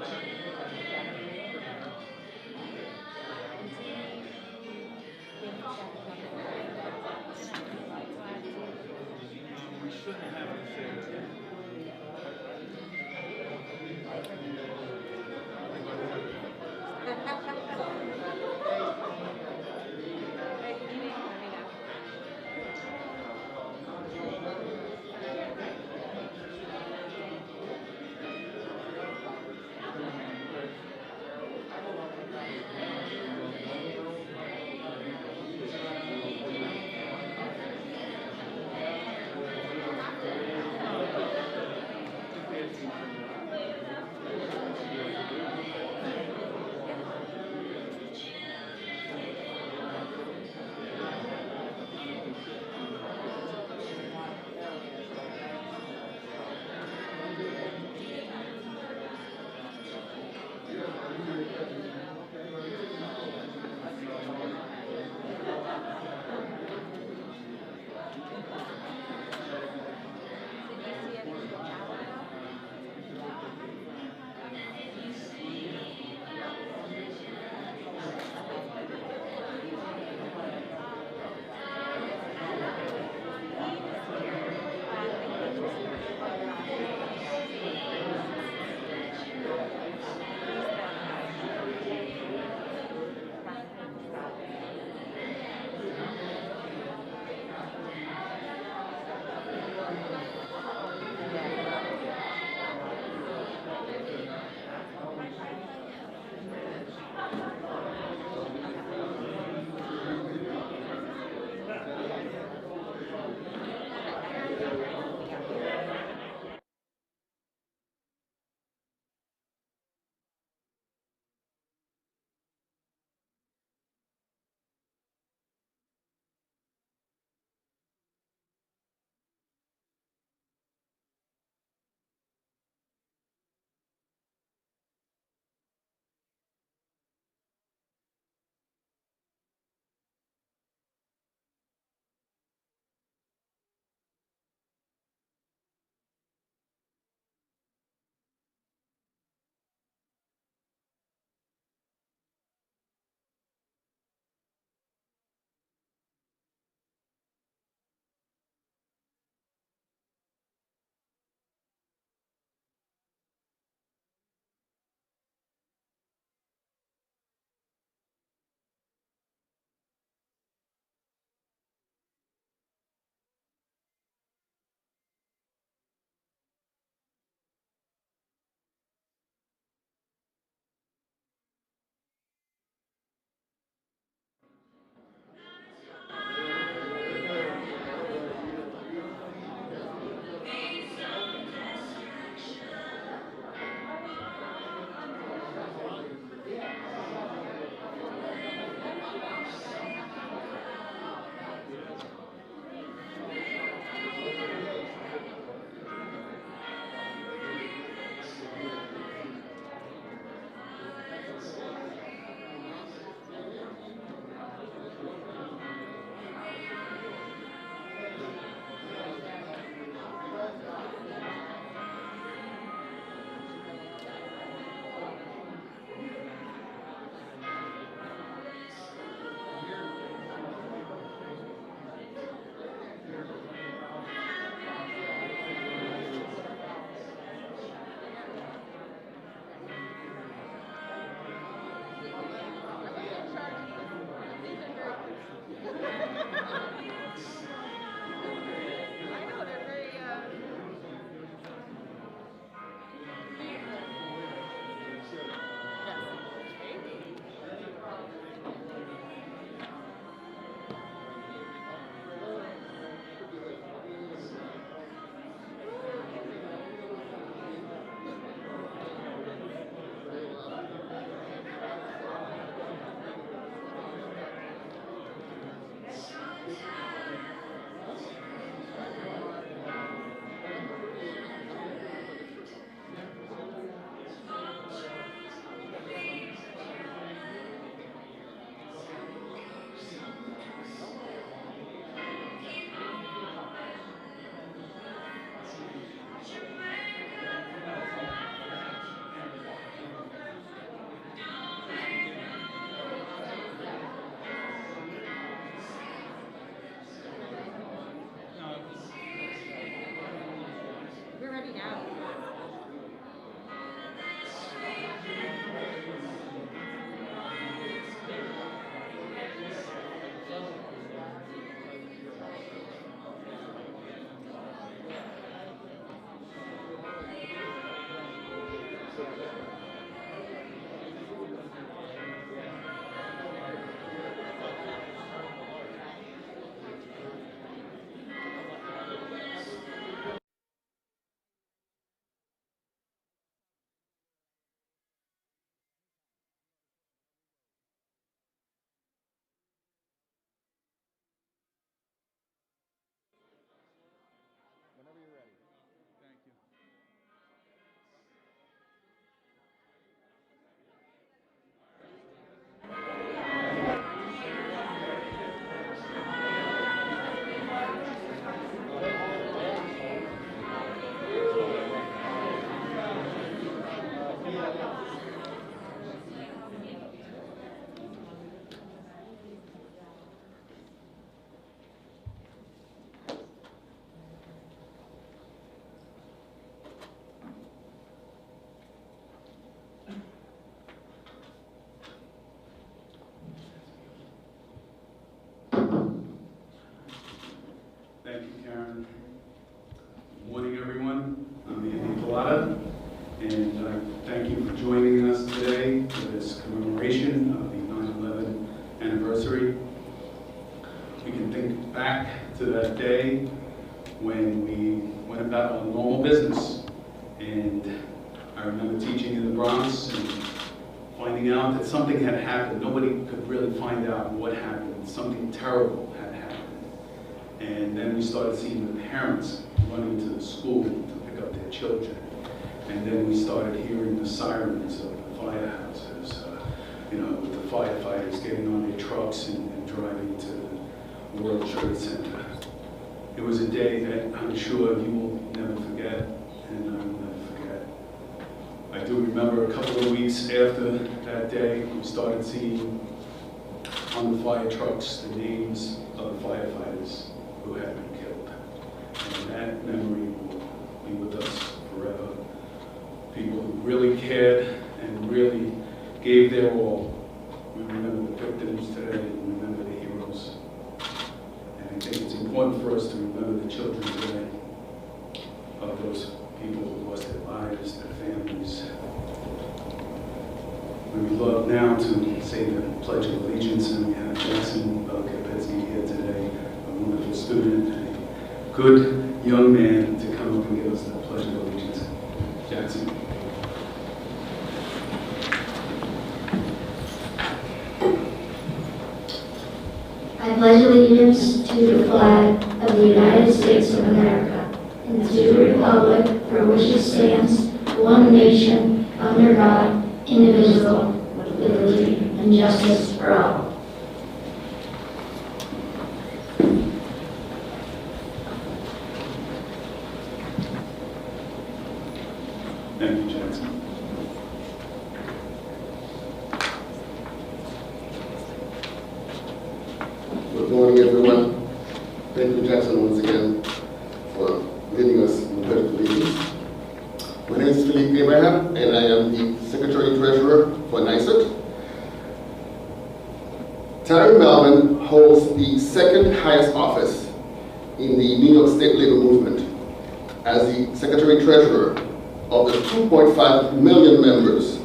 We shouldn't have to say that. and we went about our normal business. And I remember teaching in the Bronx and finding out that something had happened. Nobody could really find out what happened. Something terrible had happened. And then we started seeing the parents running to the school to pick up their children. And then we started hearing the sirens of the firehouses, with the firefighters getting on their trucks and driving to the World Trade Center. It was a day that I'm sure you will never forget, and I will never forget. I do remember a couple of weeks after that day, we started seeing on the fire trucks the names of the firefighters who had been killed. And that memory will be with us forever. People who really cared and really gave their all. We remember the victims today, and we remember the heroes. And I think it's important for us to remember the children today of those people who lost their lives, their families. We would love now to say the Pledge of Allegiance, and we have Jackson Kapetsky here today, a wonderful student, and a good young man to come up and give us the Pledge of Allegiance. Jackson. I pledge allegiance to the flag of the United States of America and to the republic for which it stands, one nation, under God, indivisible, with liberty and justice for all. Thank you, Jackson. Good morning, everyone. Thank you, Jackson, once again for leading us in the Pledge of Allegiance. My name is Philippe Abraham, and I am the Secretary-Treasurer for NYSUT. Terry Melvin holds the second highest office in the New York State labor movement as the Secretary-Treasurer of the 2.5 million members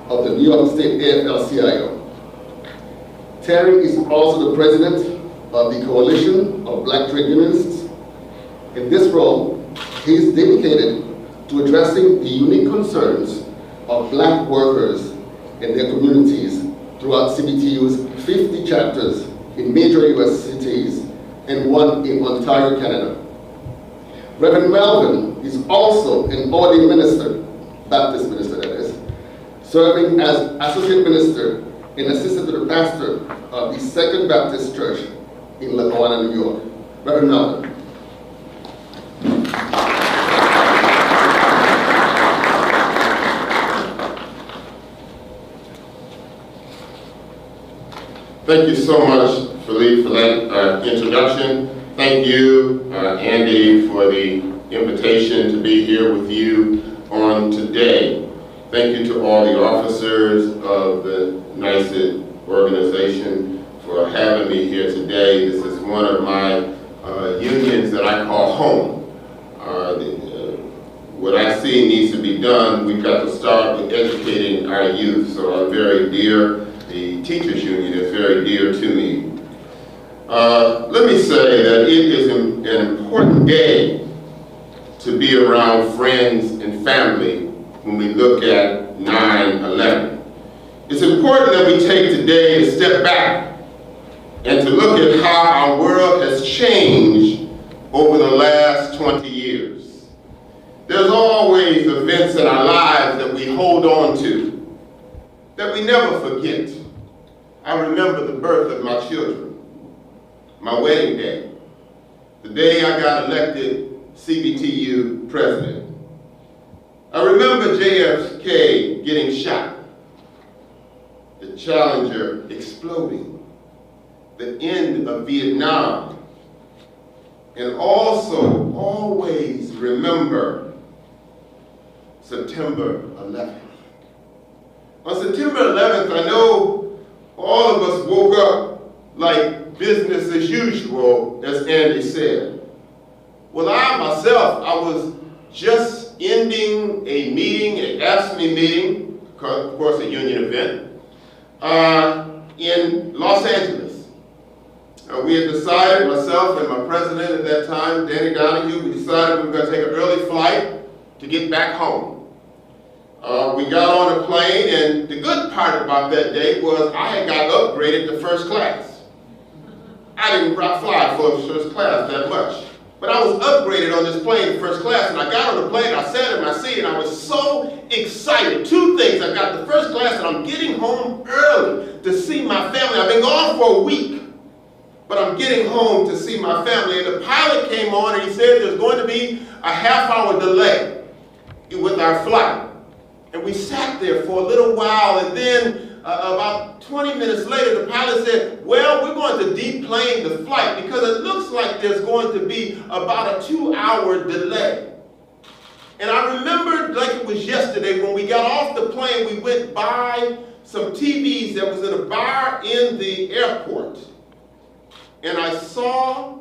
of the New York State AFL-CIO. Terry is also the president of the Coalition of Black Trade Unionists. In this role, he is dedicated to addressing the unique concerns of Black workers and their communities throughout CBTU's 50 chapters in major US cities and one in Ontario, Canada. Reverend Melvin is also an ordained minister, Baptist minister that is, serving as associate minister and assistant to the pastor of the Second Baptist Church in Latham, New York. Reverend Melvin. Thank you so much, Philippe, for that introduction. Thank you, Andy, for the invitation to be here with you on today. Thank you to all the officers of the NYSUT organization for having me here today. This is one of my unions that I call home. What I see needs to be done, we've got to start with educating our youth, so I'm very dear. The teachers union is very dear to me. Let me say that it is an important day to be around friends and family when we look at 9/11. It's important that we take today to step back and to look at how our world has changed over the last 20 years. There's always events in our lives that we hold on to, that we never forget. I remember the birth of my children, my wedding day, the day I got elected CBTU president. I remember JFK getting shot, the Challenger exploding, the end of Vietnam, and also always remember September 11th. On September 11th, I know all of us woke up like business as usual, as Andy said. Well, I myself, I was just ending a meeting, an AFSCME meeting, of course a union event, in Los Angeles. We had decided, myself and my president at that time, Danny Donahue, we decided we were going to take an early flight to get back home. We got on a plane, and the good part about that day was I had got upgraded to first class. I didn't fly first class that much, but I was upgraded on this plane to first class, and I got on the plane, I sat in my seat, and I was so excited. Two things: I got the first class, and I'm getting home early to see my family. I've been gone for a week, but I'm getting home to see my family. And the pilot came on, and he said there's going to be a half-hour delay with our flight. And we sat there for a little while, and then about 20 minutes later, the pilot said, well, we're going to deplane the flight because it looks like there's going to be about a 2-hour delay. And I remembered like it was yesterday when we got off the plane, we went by some TVs that was in a bar in the airport. And I saw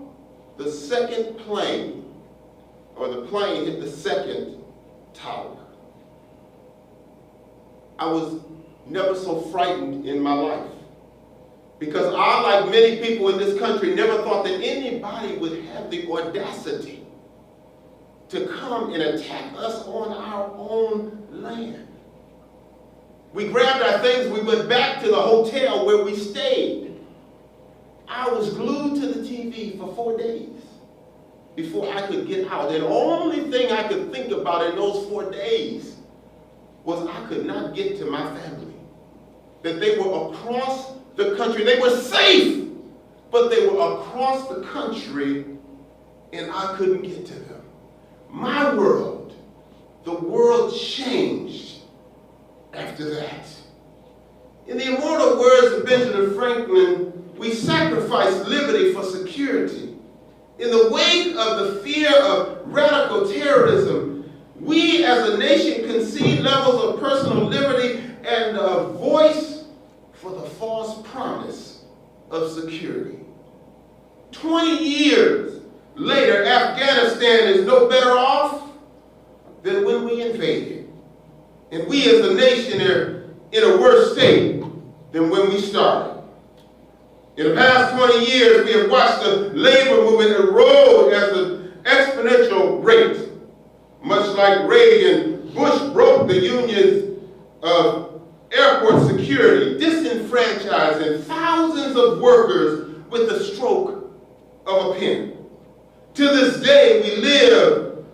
the second plane, or the plane hit the second tower. I was never so frightened in my life, because I, like many people in this country, never thought that anybody would have the audacity to come and attack us on our own land. We grabbed our things, we went back to the hotel where we stayed. I was glued to the TV for 4 days before I could get out. And the only thing I could think about in those 4 days was I could not get to my family. That they were across the country. They were safe, but they were across the country and I couldn't get to them. My world, the world changed after that. In the immortal words of Benjamin Franklin, we sacrificed liberty for security. In the wake of the fear of radical terrorism, we as a nation concede levels of personal liberty and a voice for the false promise of security. 20 years later, Afghanistan is no better off than when we invaded. And we as a nation are in a worse state than when we started. In the past 20 years, we have watched the labor movement erode at an exponential rate. Much like Reagan, Bush broke the unions of airport security, disenfranchising thousands of workers with the stroke of a pen. To this day, we live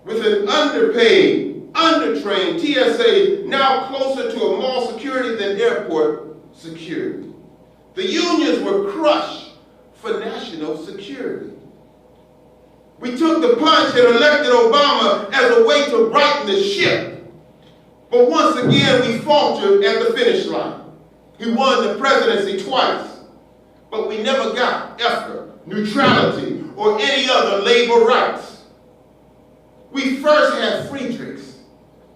with an underpaid, undertrained TSA now closer to a mall security than airport security. The unions were crushed for national security. We took the punch and elected Obama as a way to brighten the ship. But once again, we faltered at the finish line. He won the presidency twice, but we never got effort, neutrality, or any other labor rights. We first had Friedrichs,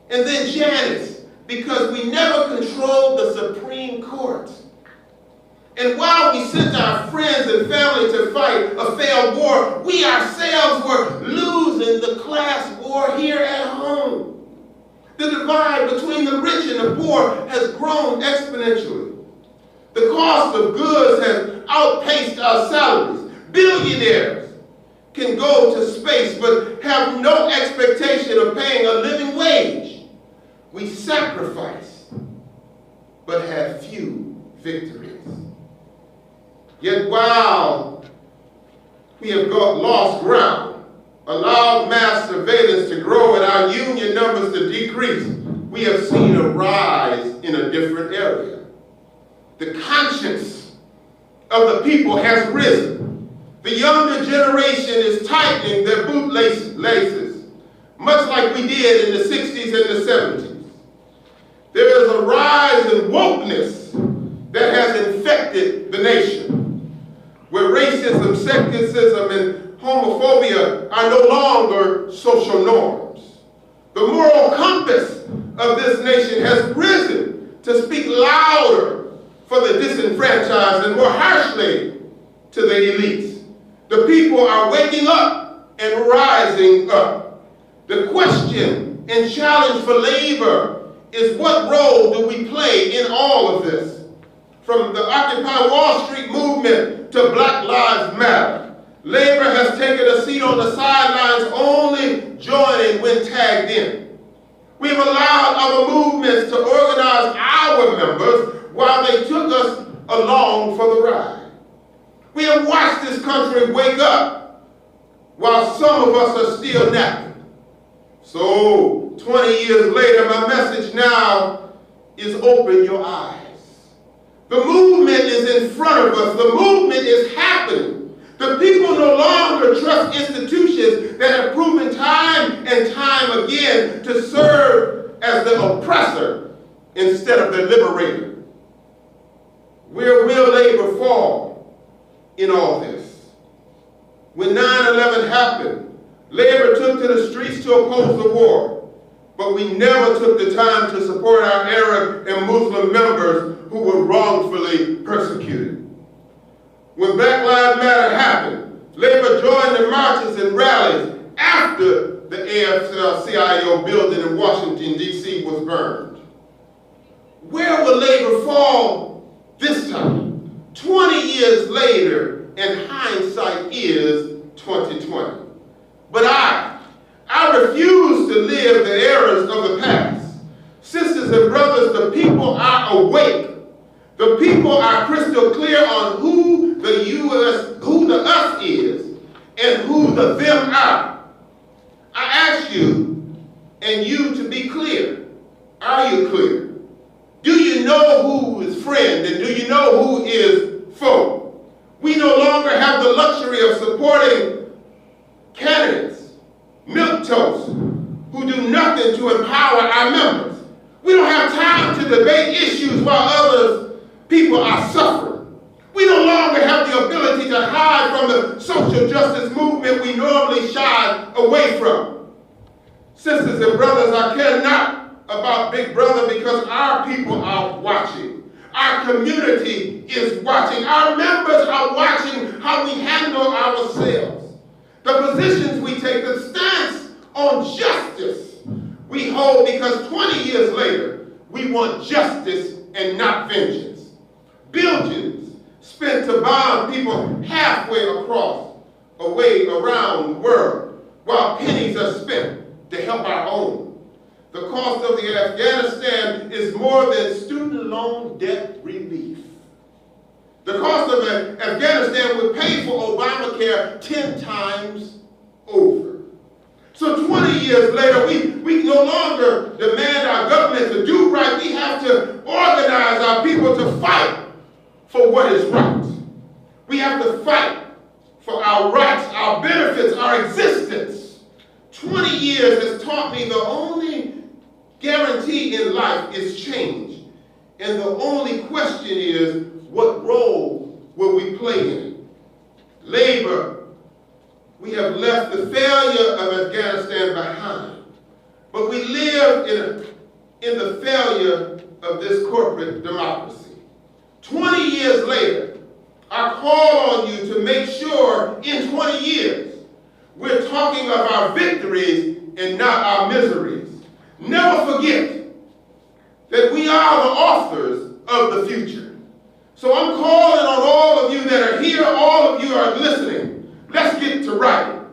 and then Janus, because we never controlled the Supreme Court. And while we sent our friends and family to fight a failed war, we ourselves were losing the class war here at home. The divide between the rich and the poor has grown exponentially. The cost of goods has outpaced our salaries. Billionaires can go to space but have no expectation of paying a living wage. We sacrifice but have few victories. Yet while we have lost ground, allowed mass surveillance to grow and our union numbers to decrease, we have seen a rise in a different area. The conscience of the people has risen. The younger generation is tightening their boot laces, much like we did in the 60s and the 70s. There is a rise in wokeness that has infected the nation, where racism, sexism, and homophobia are no longer social norms. The moral compass of this nation has risen to speak louder for the disenfranchised and more harshly to the elites. The people are waking up and rising up. The question and challenge for labor is, what role do we play in all of this? from the Occupy Wall Street movement to Black Lives Matter. Labor has taken a seat on the sidelines, only joining when tagged in. We've allowed other movements to organize our members while they took us along for the ride. We have watched this country wake up while some of us are still napping. So 20 years later, my message now is open your eyes. The movement is in front of us. The movement is happening. The people no longer trust institutions that have proven time and time again to serve as the oppressor instead of the liberator. Where will labor fall in all this? When 9/11 happened, labor took to the streets to oppose the war, but we never took the time to support our Arab and Muslim members who were wrongfully persecuted. When Black Lives Matter happened, labor joined the marches and rallies after the AFL-CIO building in Washington, D.C. was burned. Where will labor fall this time? 20 years later, and hindsight is 2020. But I refuse to live the errors of the past. Sisters and brothers, the people are awake. The people are crystal clear on who the us is, and who the them are. I ask you and you to be clear. Are you clear? Do you know who is friend, and do you know who is foe? We no longer have the luxury of supporting candidates, milquetoast, who do nothing to empower our members. We don't have time to debate issues while other people are suffering. We no longer have the ability to hide from the social justice movement we normally shy away from. Sisters and brothers, I care not about Big Brother because our people are watching. Our community is watching. Our members are watching how we handle ourselves. The positions we take, the stance on justice we hold, because 20 years later, we want justice and not vengeance. Billions spent to bomb people halfway across, around the world, while pennies are spent to help our own. The cost of the Afghanistan is more than student loan debt relief. The cost of Afghanistan would pay for Obamacare 10 times over. So 20 years later, we no longer demand our government to do right. We have to organize our people to fight for what is right. We have to fight for our rights, our benefits, our existence. 20 years has taught me the only guarantee in life is change. And the only question is, what role will we play in it? Labor, we have left the failure of Afghanistan behind. But we live in the failure of this corporate democracy. 20 years later, I call on you to make sure in 20 years, we're talking of our victories and not our miseries. Never forget that we are the authors of the future. So I'm calling on all of you that are here, all of you are listening. Let's get to writing.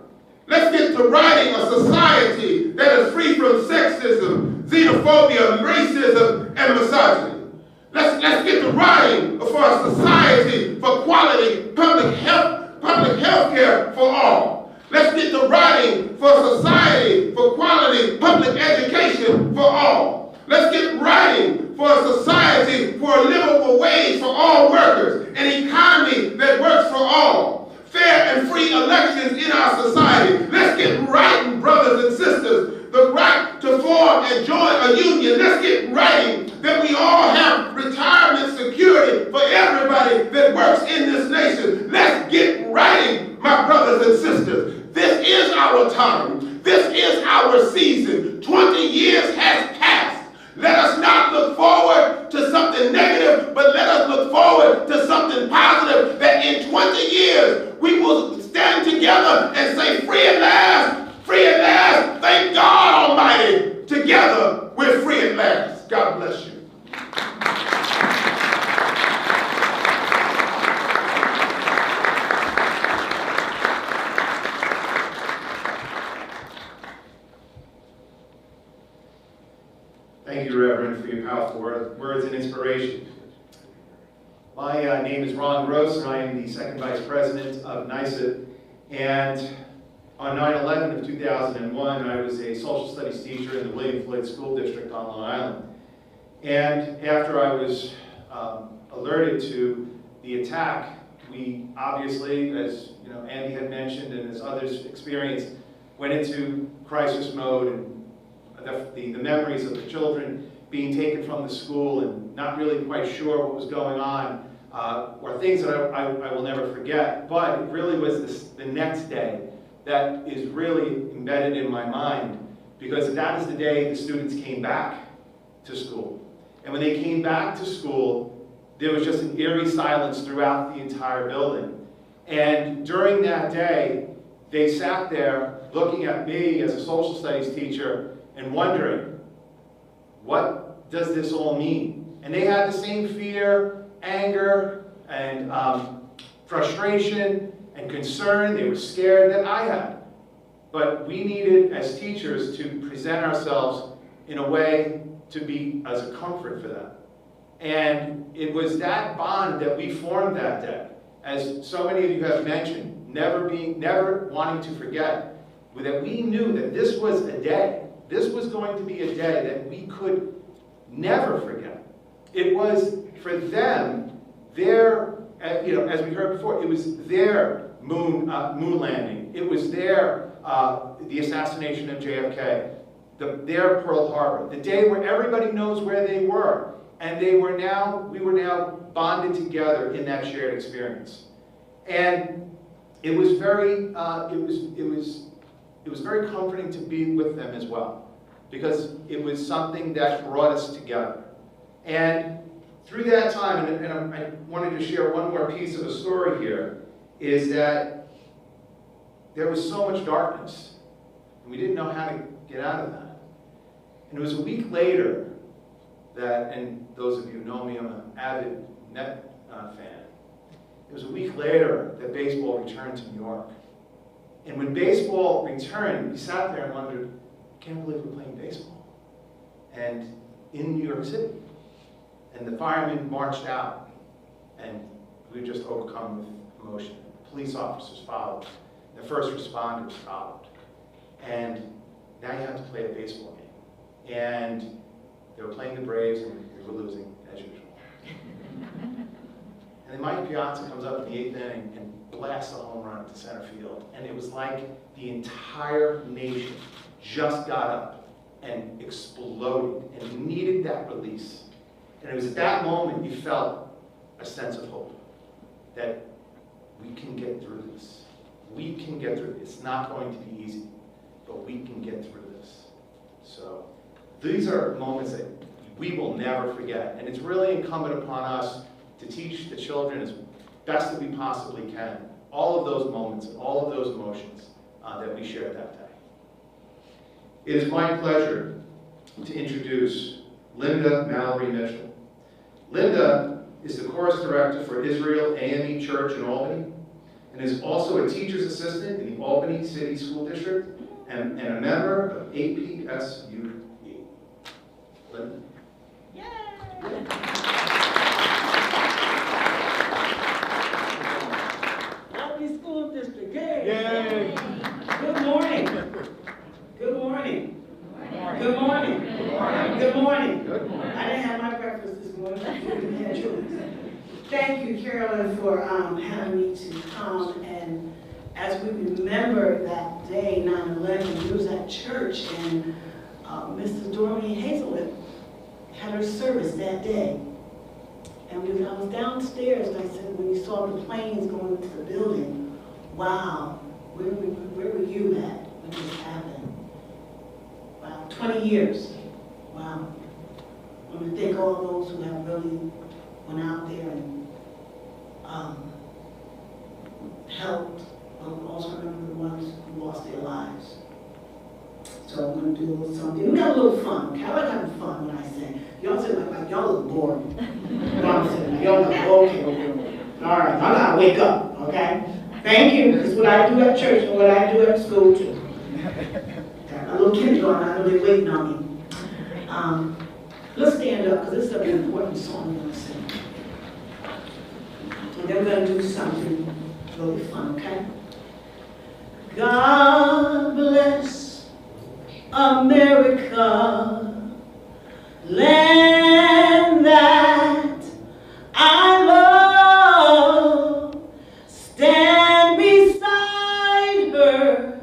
Let's get to writing a society that is free from sexism, xenophobia, racism, and misogyny. Let's get to writing for a society for quality public health care for all. Let's get to writing for a society for quality public education for all. Let's get writing for a society for a livable wage for all workers, an economy that works for all, fair and free elections in our society. Let's get writing, brothers and sisters, the right to form and join a union. Let's get writing that we all have retirement security for everybody that works in this nation. Let's get writing, my brothers and sisters. This is our time. This is our season. 20 years has passed. Let us not look forward to something negative, but let us look forward to something positive, that in 20 years we will stand together and say, free at last, thank God Almighty, together we're free at last. God bless you. Thank you, Reverend, for your powerful words and inspiration. My name is Ron Gross, and I am the second vice president of NYSUT. And on 9/11 of 2001, I was a social studies teacher in the William Floyd School District on Long Island. And after I was alerted to the attack, we obviously, as you know, Andy had mentioned and as others experienced, went into crisis mode, and the memories of the children being taken from the school and not really quite sure what was going on were things that I will never forget. But it really was the next day that is really embedded in my mind, because that is the day the students came back to school. And when they came back to school, there was just an eerie silence throughout the entire building. And during that day, they sat there looking at me as a social studies teacher and wondering, what does this all mean? And they had the same fear, anger, and frustration and concern. They were scared that I had. But we needed, as teachers, to present ourselves in a way to be as a comfort for them. And it was that bond that we formed that day. As so many of you have mentioned, never wanting to forget, that we knew that this was a day. This was going to be a day that we could never forget. It was for them, their, as we heard before, it was their moon landing. It was their, the assassination of JFK, their Pearl Harbor, the day where everybody knows where they were. And we were now bonded together in that shared experience. And it was very, it was very comforting to be with them as well, because it was something that brought us together. And through that time, and I wanted to share one more piece of a story here, is that there was so much darkness, and we didn't know how to get out of that. And it was a week later that, and those of you who know me, I'm an avid Met fan. It was a week later that baseball returned to New York. And when baseball returned, we sat there and wondered, I can't believe we're playing baseball. And in New York City. And the firemen marched out, and we were just overcome with emotion. Police officers followed. The first responders followed. And now you have to play a baseball game. And they were playing the Braves, and we were losing, as usual. And then Mike Piazza comes up in the 8th inning and blasts a home run to center field. And it was like the entire nation just got up and exploded and needed that release. And it was at that moment you felt a sense of hope, that we can get through this. We can get through this. It's not going to be easy, but we can get through this. So these are moments that we will never forget. And it's really incumbent upon us to teach the children as best that we possibly can all of those moments, all of those emotions that we shared that day. It is my pleasure to introduce Linda Mallory Mitchell. Linda is the chorus director for Israel AME Church in Albany, and is also a teacher's assistant in the Albany City School District and a member of APSUE. Linda. Albany School District, yay! Yay! Good morning. Good morning. Good morning. Good morning. Good morning. I didn't have my breakfast this morning. I didn't have yours. Thank you, Carolyn, for having me to come. And as we remember that day, 9/11, we was at church, and Mrs. Dorothy Hazelwood had her service that day. And when I was downstairs, and I said, when you saw the planes going into the building, wow, where were you at when this happened? Wow, 20 years. Wow. I want to thank all those who have really went out there and helped, but also remember the ones who lost their lives. So I'm going to do a little something. We got a little fun. Okay? I like having fun when I sing. Y'all say like y'all look bored. I'm saying, y'all look okay. All right, I gotta wake up, okay? Thank you. It's what I do at church and what I do at school too. Got a little kindergarten, I know they're waiting on me. Let's stand up, because this is an important song we're gonna sing. And then we're gonna do something really fun, okay? God bless America, land that I love. Stand beside her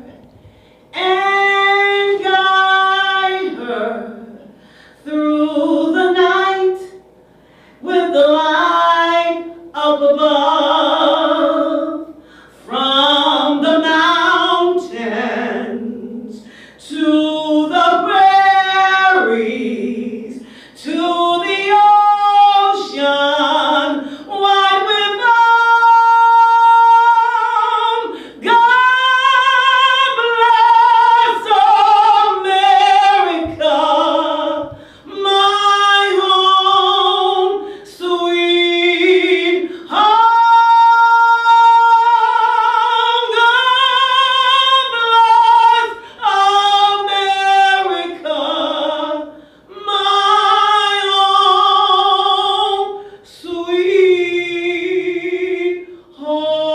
and guide her through the night with the light up above. From the mountains to the prairies to the ocean wide without. God bless America, my home, sweet home. God bless America, my home, sweet home.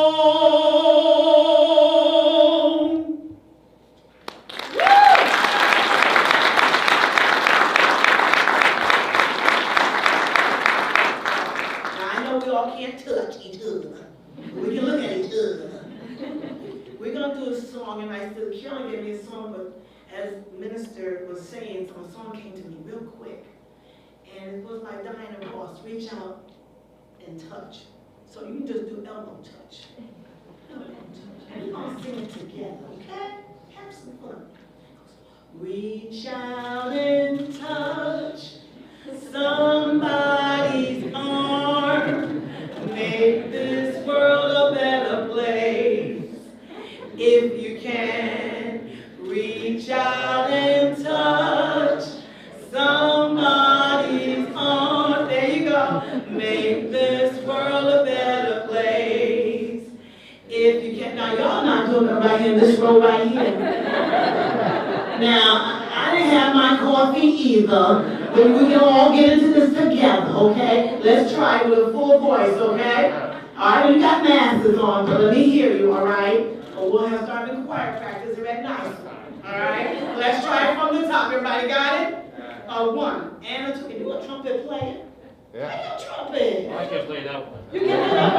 Now, I know we all can't touch each other, but we can look at each other. We're going to do a song, and I said, Carolyn gave me a song, but as Minister was saying, some song came to me real quick. And it was like Diana Ross, reach out and touch. So you can just do elbow touch. Elbow touch. And we're going to sing it together, okay? Have some fun. Reach out and touch somebody's arm. Make this world a better place. If you can, reach out and touch somebody's arm. There you go. Make this world a better place. If you can. Now, y'all not doing it right in this row right here. Now, I didn't have my coffee either, but we can all get into this together, okay? Let's try it with a full voice, okay? All right, you got masks on, but let me hear you, all right? Or we'll have started choir practice here at NYSUT, all right? Let's try it from the top. Everybody got it? 1 and a 2. Can you a trumpet player? Yeah. Play your trumpet. I can play that one. You can play that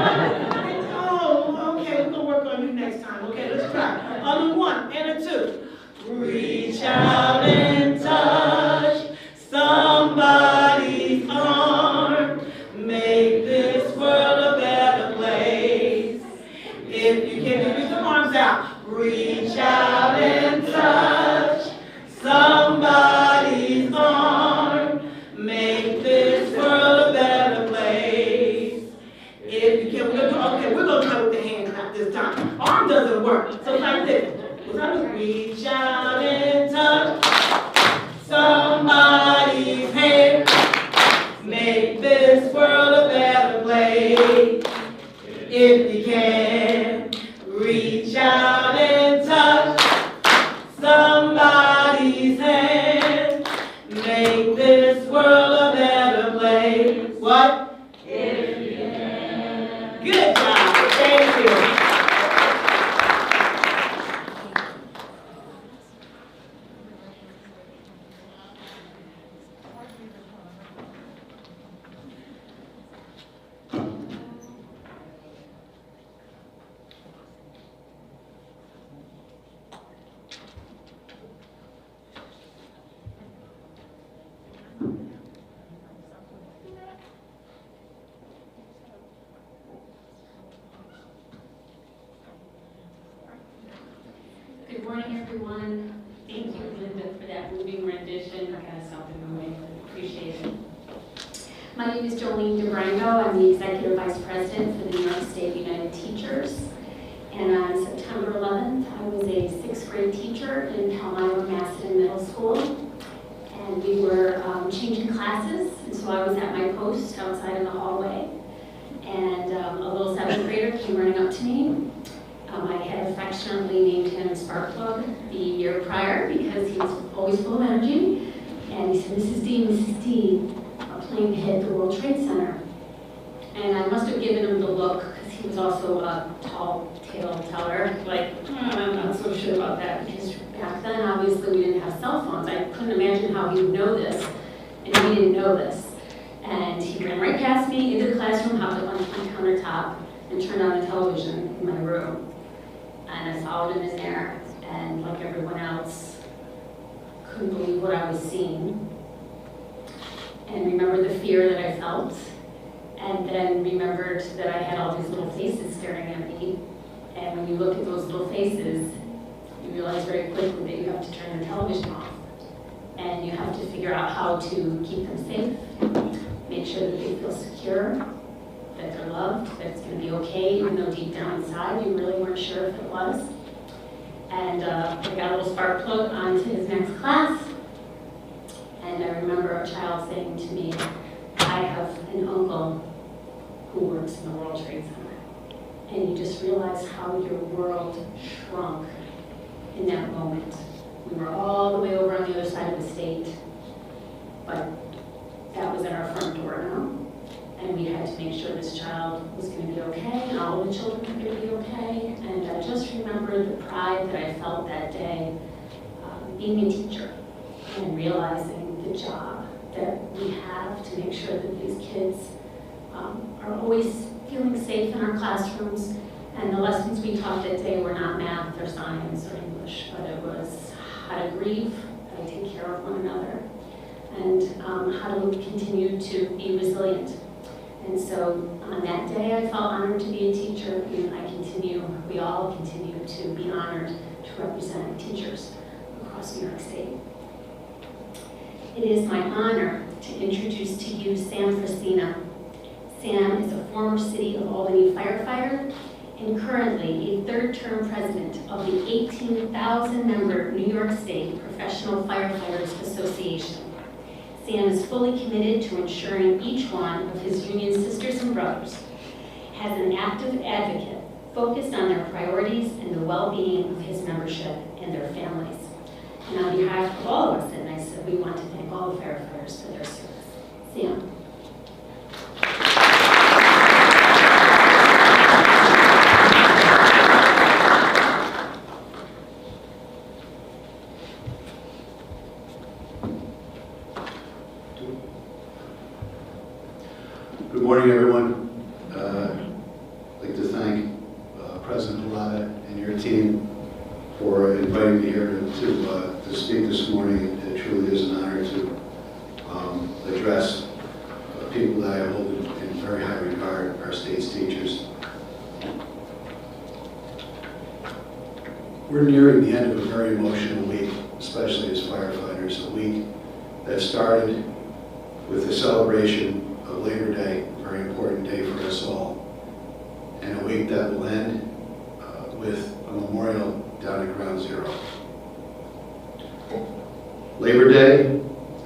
one? Oh, okay. We're gonna work on you next time. Okay, let's try. On a 1 and a 2. Reach out and touch somebody's arm. Make this world a better place. If you can, reach your arms out. Reach out and touch somebody's arm. Make this world a better place. If you can, we're gonna try with the hand clap this time. Arm doesn't work, so like this. Reach out and touch somebody's hand. Make this world a better place. If you can, reach out and touch somebody's hand. Make this world a better place. What? If you can. Good job. Thank you. Good morning, everyone. Thank you, Linda, for that moving rendition. I gotta stop it moving. Appreciate it. My name is Jolene DeBrango. I'm the Executive Vice President for the New York State United Teachers. And on September 11th, I was a 6th grade teacher in Maston Middle School. And we were changing classes, and so I was at my post outside in the hallway. And a little 7th grader came running up to me. I had affectionately named him Sparkplug the year prior because he was always full of energy. And he said, Mrs. D, a plane hit the World Trade Center. And I must have given him the look, because he was also a tall tale teller, like, I'm not so sure about that, because back then, obviously, we didn't have cell phones. I couldn't imagine how he would know this, and he didn't know this. And he ran right past me into the classroom, hopped up on the countertop, and turned on the television in my room. And I followed him in there, and like everyone else, couldn't believe what I was seeing. And remember the fear that I felt, and then remembered that I had all these little faces staring at me. And when you look at those little faces, you realize very quickly that you have to turn the television off. And you have to figure out how to keep them safe, make sure that they feel secure, that they're loved, that it's going to be okay, even though deep down inside you really weren't sure if it was. And I got a little spark plug onto his next class. And I remember a child saying to me, I have an uncle who works in the World Trade Center. And you just realize how your world shrunk in that moment. We were all the way over on the other side of the state, but that was at our front door now. And we had to make sure this child was going to be okay, and all of the children were going to be okay. And I just remember the pride that I felt that day being a teacher and realizing the job that we have to make sure that these kids are always feeling safe in our classrooms. And the lessons we taught that day were not math or science or English, but it was how to grieve, how to take care of one another, and how to continue to be resilient. And so on that day, I felt honored to be a teacher, and we all continue to be honored to represent teachers across New York State. It is my honor to introduce to you Sam Frisina. Sam is a former City of Albany firefighter and currently a third-term president of the 18,000-member New York State Professional Firefighters Association. Sam is fully committed to ensuring each one of his union sisters and brothers has an active advocate focused on their priorities and the well-being of his membership and their families. And on behalf of all of us at NYSUT, we want to thank all the firefighters for their service. Sam. Good morning, everyone. I'd like to thank President Latham and your team for inviting me here to speak this morning. It truly is an honor to address people that I hold in very high regard, our state's teachers. We're nearing the end of a very emotional week, especially as firefighters, a week that started with the celebration of Labor Day, a very important day for us all, and a week that will end with a memorial down at Ground Zero. Labor Day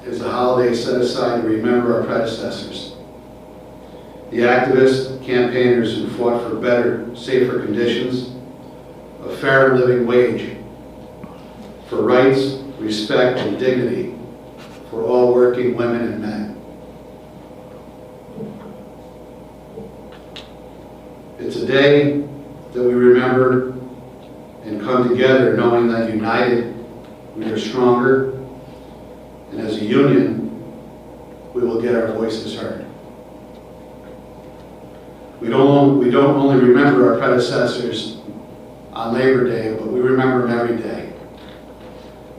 is a holiday set aside to remember our predecessors, the activists, campaigners who fought for better, safer conditions, a fair living wage, for rights, respect, and dignity for all working women and men. It's a day that we remember and come together knowing that united we are stronger, and as a union we will get our voices heard. We don't only remember our predecessors on Labor Day, but we remember them every day,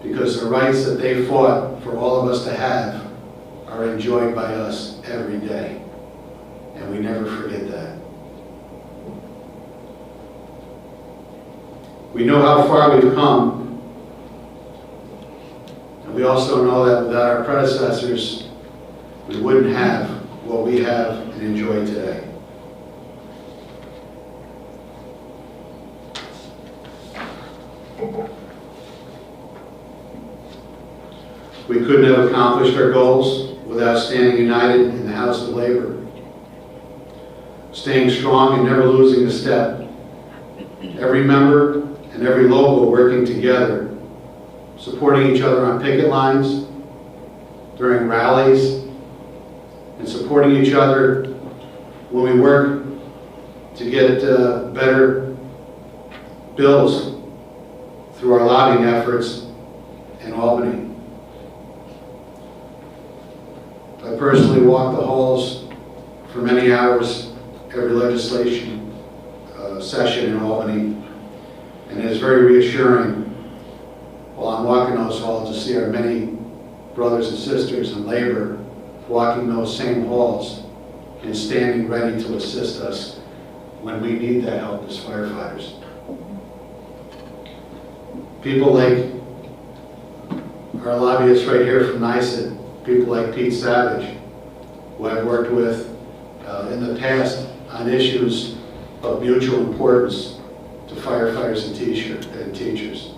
because the rights that they fought for all of us to have are enjoyed by us every day, and we never forget that. We know how far we've come, and we also know that without our predecessors, we wouldn't have what we have and enjoy today. We couldn't have accomplished our goals without standing united in the House of Labor, staying strong and never losing a step. Every member and every local working together, supporting each other on picket lines, during rallies, and supporting each other when we work to get better bills through our lobbying efforts in Albany. I personally walk the halls for many hours every legislation session in Albany, and it is very reassuring while I'm walking those halls to see our many brothers and sisters in labor walking those same halls and standing ready to assist us when we need that help as firefighters. People like our lobbyists right here from NYSUT, people like Pete Savage, who I've worked with in the past on issues of mutual importance to firefighters and teachers.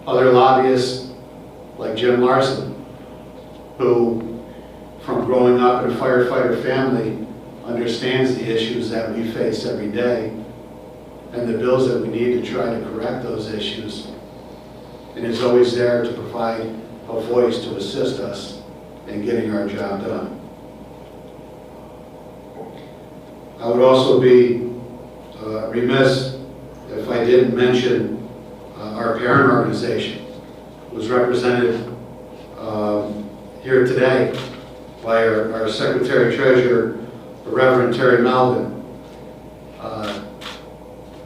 Other lobbyists like Jim Larson, who from growing up in a firefighter family understands the issues that we face every day and the bills that we need to try to correct those issues, and is always there to provide a voice to assist us in getting our job done. I would also be remiss if I didn't mention our parent organization, who's represented here today by our Secretary-Treasurer, Reverend Terry Melvin.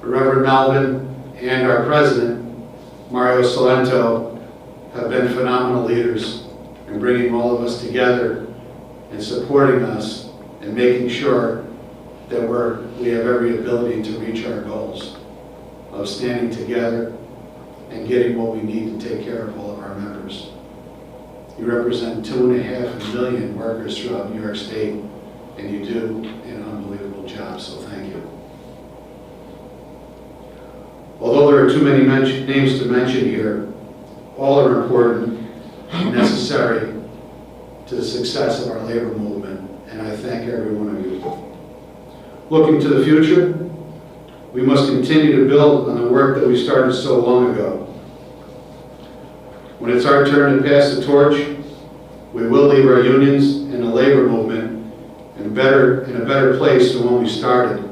Reverend Melvin and our President, Mario Salento, have been phenomenal leaders in bringing all of us together and supporting us and making sure that we have every ability to reach our goals of standing together and getting what we need to take care of all of our members. You represent 2.5 million workers throughout New York State, and you do an unbelievable job, so thank you. Although there are too many names to mention here, all are important and necessary to the success of our labor movement, and I thank every one of you. Looking to the future, we must continue to build on the work that we started so long ago. When it's our turn to pass the torch, we will leave our unions and the labor movement in a better place than when we started,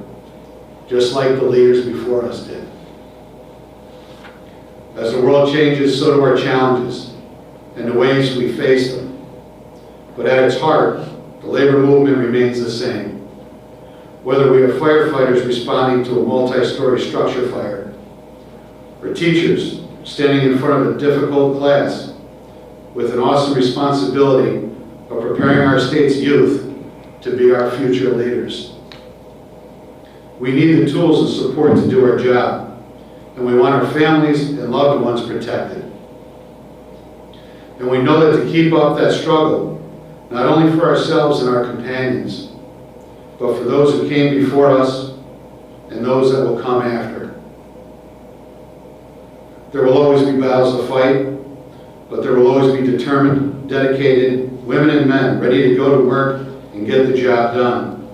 just like the leaders before us did. As the world changes, so do our challenges and the ways we face them. But at its heart, the labor movement remains the same. Whether we are firefighters responding to a multi-story structure fire, or teachers standing in front of a difficult class with an awesome responsibility of preparing our state's youth to be our future leaders. We need the tools and support to do our job, and we want our families and loved ones protected. And we know that to keep up that struggle, not only for ourselves and our companions, but for those who came before us and those that will come after. There will always be battles to fight, but there will always be determined, dedicated women and men ready to go to work and get the job done.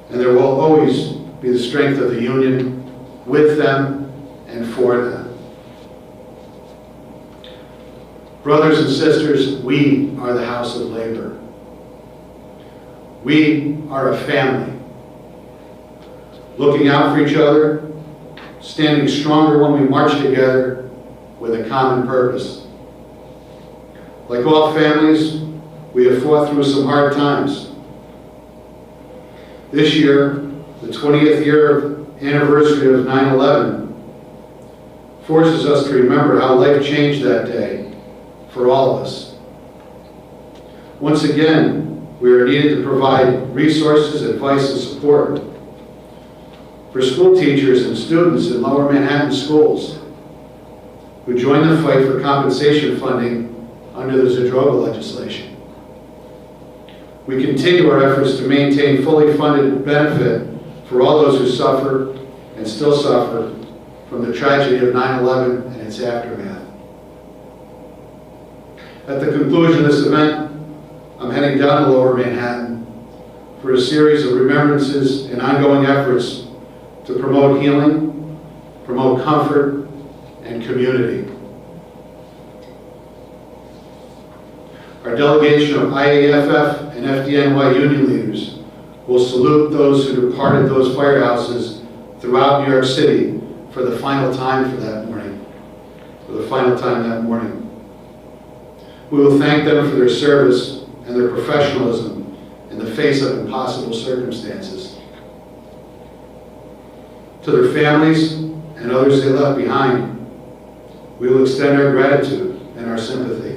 And there will always be the strength of the union with them and for them. Brothers and sisters, we are the house of labor. We are a family, looking out for each other, standing stronger when we march together with a common purpose. Like all families, we have fought through some hard times. This year, the 20th year anniversary of 9/11 forces us to remember how life changed that day for all of us. Once again, we are needed to provide resources, advice, and support for school teachers and students in Lower Manhattan schools who join the fight for compensation funding under the Zadroga legislation. We continue our efforts to maintain fully funded benefit for all those who suffer and still suffer from the tragedy of 9/11 and its aftermath. At the conclusion of this event, I'm heading down to Lower Manhattan for a series of remembrances and ongoing efforts to promote healing, promote comfort, and community. Our delegation of IAFF and FDNY union leaders will salute those who departed those firehouses throughout New York City for the final time that morning. We will thank them for their service and their professionalism in the face of impossible circumstances. To their families and others they left behind, we will extend our gratitude and our sympathy.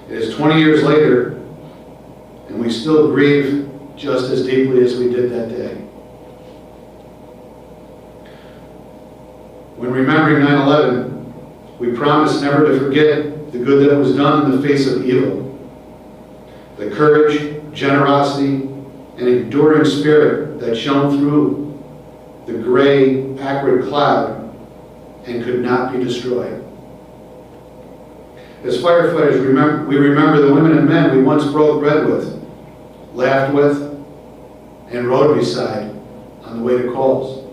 It is 20 years later, and we still grieve just as deeply as we did that day. When remembering 9/11, we promise never to forget the good that was done in the face of evil. The courage, generosity, and enduring spirit that shone through the gray, acrid cloud and could not be destroyed. As firefighters, we remember the women and men we once broke bread with, laughed with, and rode beside on the way to calls.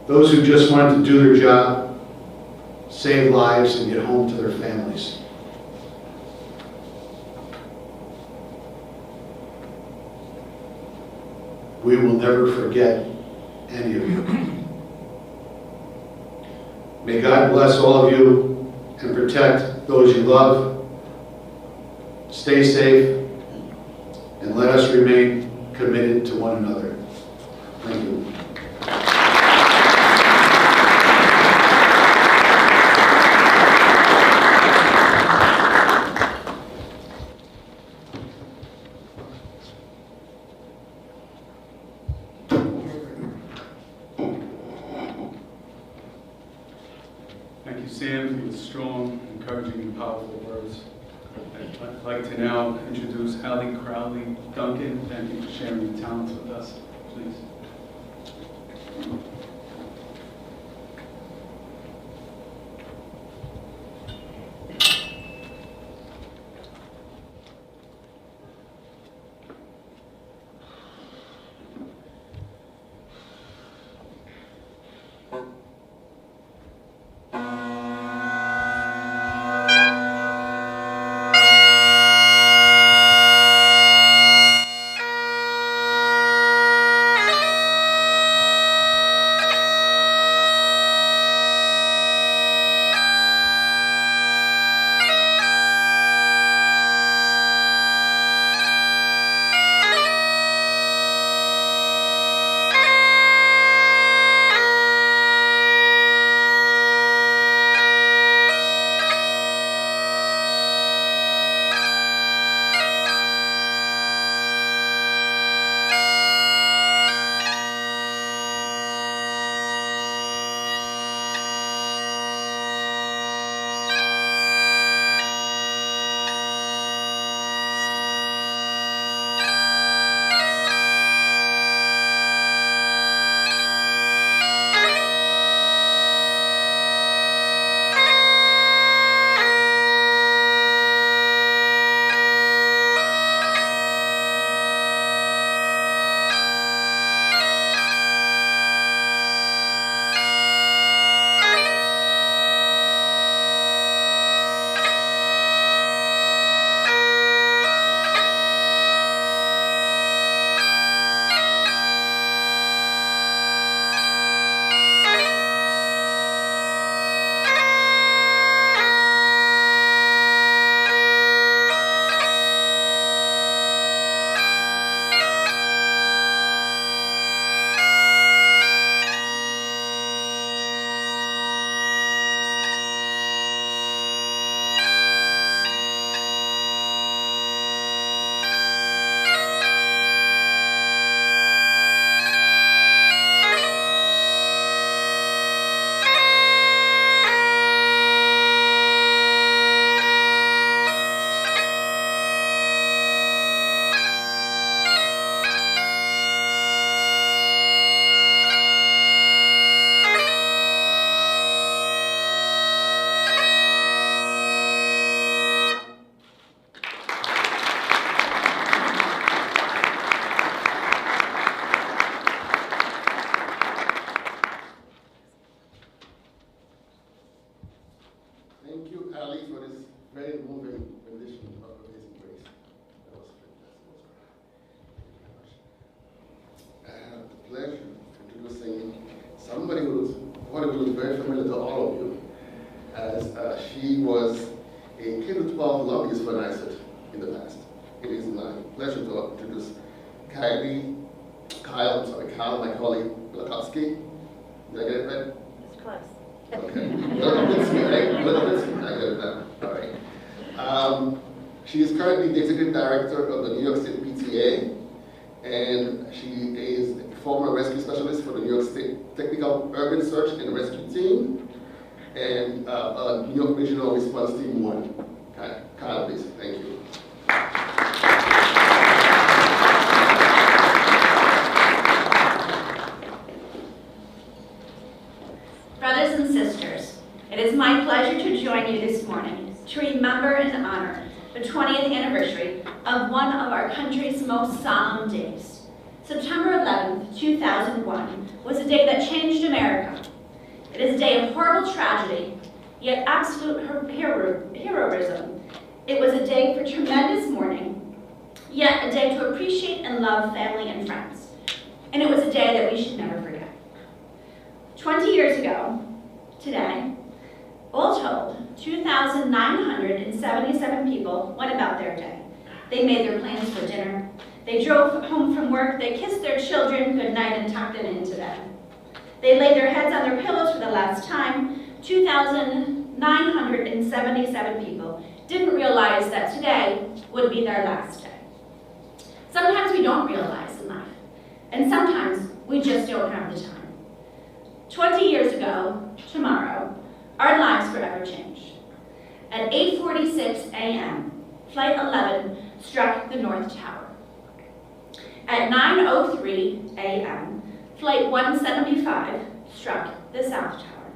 Those who just wanted to do their job, save lives, and get home to their families. We will never forget any of you. May God bless all of you and protect those you love. Stay safe, and let us remain committed to one another. Thank you. Thank you, Sam, for your strong, encouraging, and powerful words. I'd like to now introduce Allie Crowley Duncan. Thank you for sharing your talents with us. Please. Thank you, Ali, for this very moving rendition of Amazing Grace. That was fantastic. I have the pleasure of introducing somebody who is very familiar to all of you, as she was a K-12 lobbyist for NYSUT in the past. It is my pleasure to introduce Kyle, my colleague, Blakowski. Did I get it right? It's close. Okay. Blakowski, right? Blakowski, I got it now. All right. She is currently the executive director of the New York State PTA, and she is a former rescue specialist for the New York State Technical Urban Search and Rescue Team, and New York Regional Response Team 1. Kyle, please. Thank you. Brothers and sisters, it is my pleasure to join you this morning to remember and honor the 20th anniversary of one of our country's most solemn days. September 11th, 2001 was a day that changed America. It is a day of horrible tragedy, yet absolute heroism. It was a day for tremendous mourning, yet a day to appreciate and love family and friends. And it was a day that we should never forget. 20 years ago, today, all told, 2,977 people went about their day. They made their plans for dinner. They drove home from work. They kissed their children goodnight and tucked them into bed. They laid their heads on their pillows for the last time. 2,977 people didn't realize that today would be their last day. Sometimes we don't realize in life, and sometimes we just don't have the time. 20 years ago, tomorrow, our lives forever changed. At 8:46 a.m., Flight 11 struck the North Tower. At 9:03 a.m., Flight 175 struck the South Tower.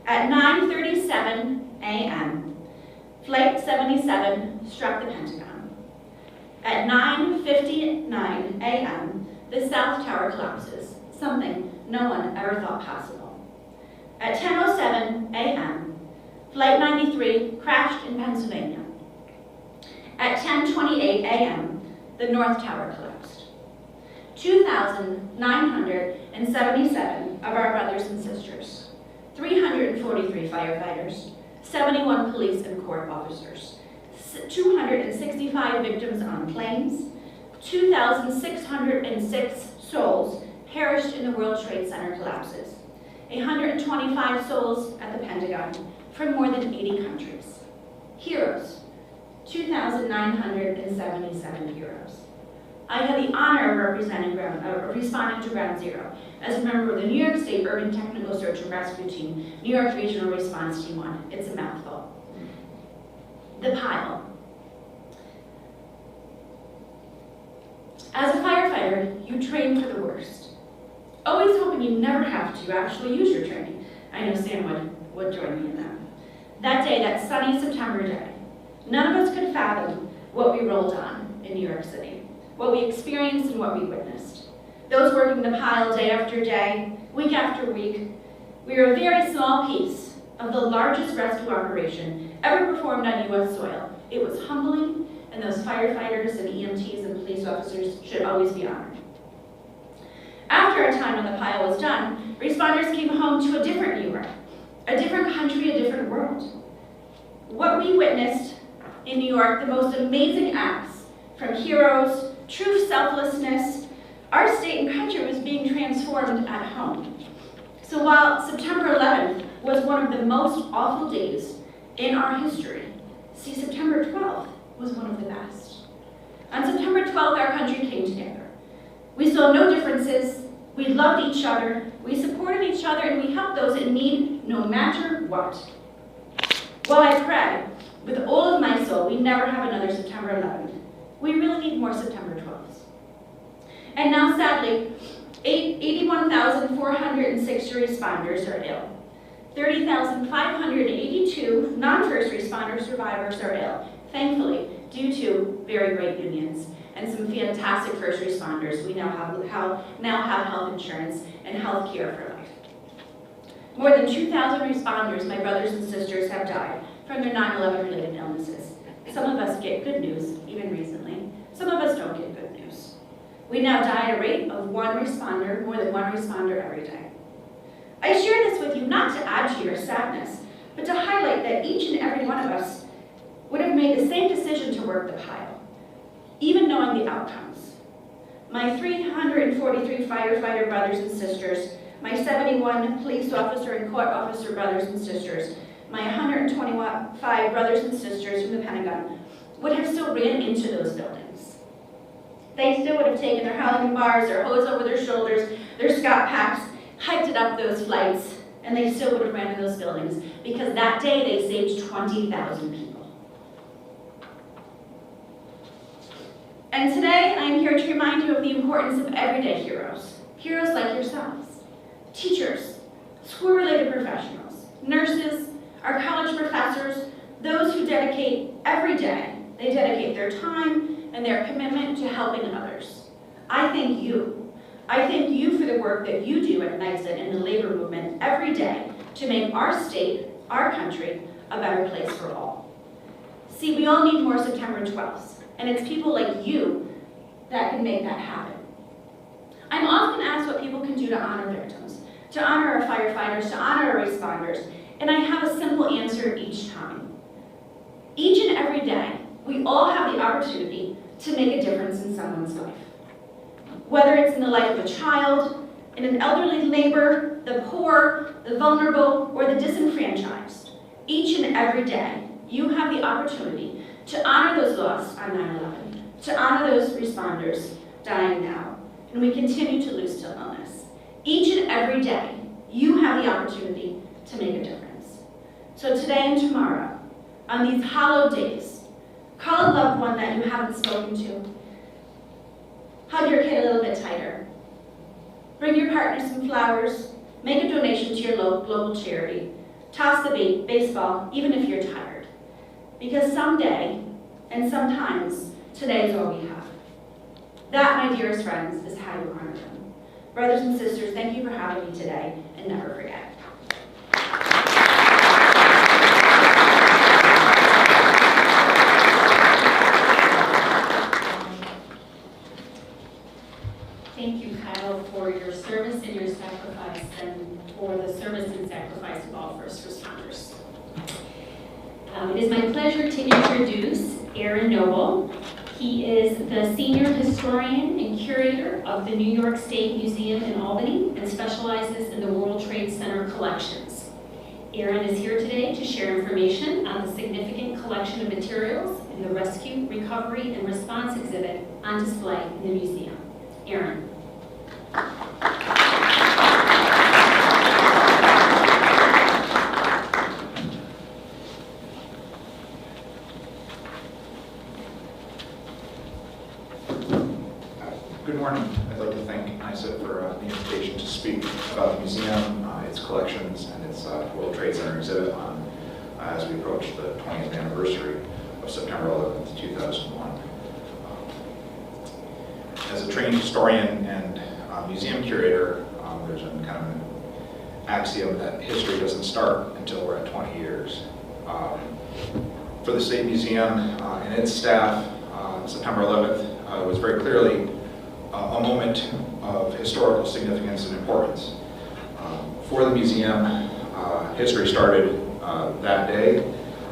At 9:37 a.m., Flight 77 struck the Pentagon. At 9:59 a.m., the South Tower collapses, something no one ever thought possible. At 10:07 a.m., Flight 93 crashed in Pennsylvania. At 10:28 a.m., the North Tower collapsed. 2,977 of our brothers and sisters, 343 firefighters, 71 police and court officers, 265 victims on planes, 2,606 souls perished in the World Trade Center collapses, 125 souls at the Pentagon from more than 80 countries. Heroes, 2,977 heroes. I had the honor of responding to Ground Zero as a member of the New York State Urban Technical Search and Rescue Team, New York Regional Response Team 1. It's a mouthful. The pile. As a firefighter, you train for the worst. Always hoping you never have to actually use your training. I know Sam would join me in that. That day, that sunny September day, none of us could fathom what we rolled on in New York City, what we experienced and what we witnessed. Those working the pile day after day, week after week, we were a very small piece of the largest rescue operation ever performed on U.S. soil. It was humbling, and those firefighters and EMTs and police officers should always be honored. After our time on the pile was done, responders came home to a different New York, a different country, a different world. What we witnessed in New York, the most amazing acts, from heroes, true selflessness, our state and country was being transformed at home. So while September 11th was one of the most awful days in our history, see, September 12th was one of the best. On September 12th, our country came together. We saw no differences, we loved each other, we supported each other, and we helped those in need no matter what. While I pray with all of my soul we never have another September 11th, we really need more September 12th. And now, sadly, 81,460 responders are ill. 30,582 non-first responder survivors are ill, thankfully, due to very great unions and some fantastic first responders. We now have health insurance and health care for life. More than 2,000 responders, my brothers and sisters, have died from their 9/11 related illnesses. Some of us get good news, even recently. Some of us don't get good news. We now die at a rate of more than one responder every day. I share this with you not to add to your sadness, but to highlight that each and every one of us would have made the same decision to work the pile, even knowing the outcomes. My 343 firefighter brothers and sisters, my 71 police officer and court officer brothers and sisters, my 125 brothers and sisters from the Pentagon would have still ran into those buildings. They still would have taken their Halloween bars, their hose over their shoulders, their Scott packs, hiked it up those flights, and they still would have ran in those buildings because that day they saved 20,000 people. And today I'm here to remind you of the importance of everyday heroes. Heroes like yourselves. Teachers, school-related professionals, nurses, our college professors, those who dedicate every day, they dedicate their time and their commitment to helping others. I thank you. I thank you for the work that you do at NYSUT and the labor movement every day to make our state, our country, a better place for all. See, we all need more September 12th, and it's people like you that can make that happen. I'm often asked what people can do to honor victims, to honor our firefighters, to honor our responders, and I have a simple answer each time. Each and every day, we all have the opportunity to make a difference in someone's life. Whether it's in the life of a child, in an elderly neighbor, the poor, the vulnerable, or the disenfranchised, each and every day, you have the opportunity to honor those lost on 9/11, to honor those responders dying now, and we continue to lose to illness. Each and every day, you have the opportunity to make a difference. So today and tomorrow, on these hallowed days, call a loved one that you haven't spoken to. Hug your kid a little bit tighter. Bring your partner some flowers. Make a donation to your local charity. Toss the baseball, even if you're tired. Because someday, and sometimes, today is all we have. That, my dearest friends, is how you honor them. Brothers and sisters, thank you for having me today, and never forget. Thank you, Kyle, for your service and your sacrifice, and for the service and sacrifice of all first responders. It is my pleasure to introduce Aaron Noble. He is the Senior Historian and Curator of the New York State Museum in Albany and specializes in the World Trade Center collections. Aaron is here today to share information on the significant collection of materials in the Rescue, Recovery, and Response exhibit on display in the museum. Aaron. Good morning. I'd like to thank NYSUT for the invitation to speak about the museum, its collections, and its World Trade Center exhibit on, as we approach the 20th anniversary of September 11th, 2001. As a trained historian and museum curator, there's a kind of an axiom that history doesn't start until we're at 20 years. For the State Museum and its staff, September 11th was very clearly a moment of historical significance and importance. For the museum, history started that day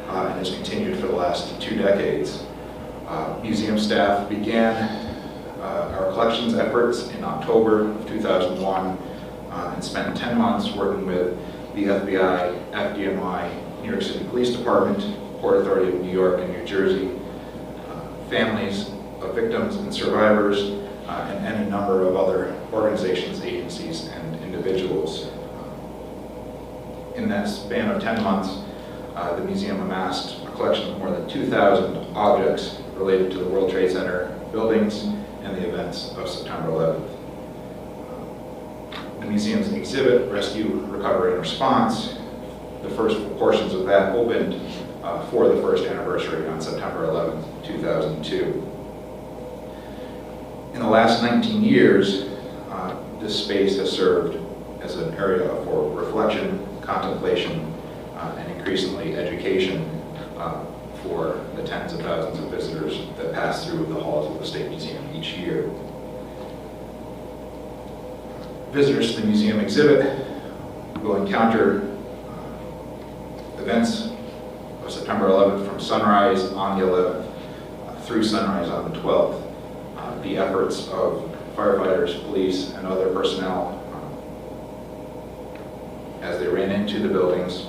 and has continued for the last 2 decades. Museum staff began our collections efforts in October of 2001 and spent 10 months working with the FBI, FDNY, New York City Police Department, Port Authority of New York and New Jersey, families of victims and survivors, and a number of other organizations, agencies, and individuals. In that span of 10 months, the museum amassed a collection of more than 2,000 objects related to the World Trade Center buildings and the events of September 11th. The museum's exhibit, Rescue, Recovery, and Response, the first portions of that opened for the first anniversary on September 11th, 2002. In the last 19 years, this space has served as an area for reflection, contemplation, and increasingly education for the tens of thousands of visitors that pass through the halls of the State Museum each year. Visitors to the museum exhibit will encounter events of September 11th from sunrise on the 11th through sunrise on the 12th. The efforts of firefighters, police, and other personnel as they ran into the buildings,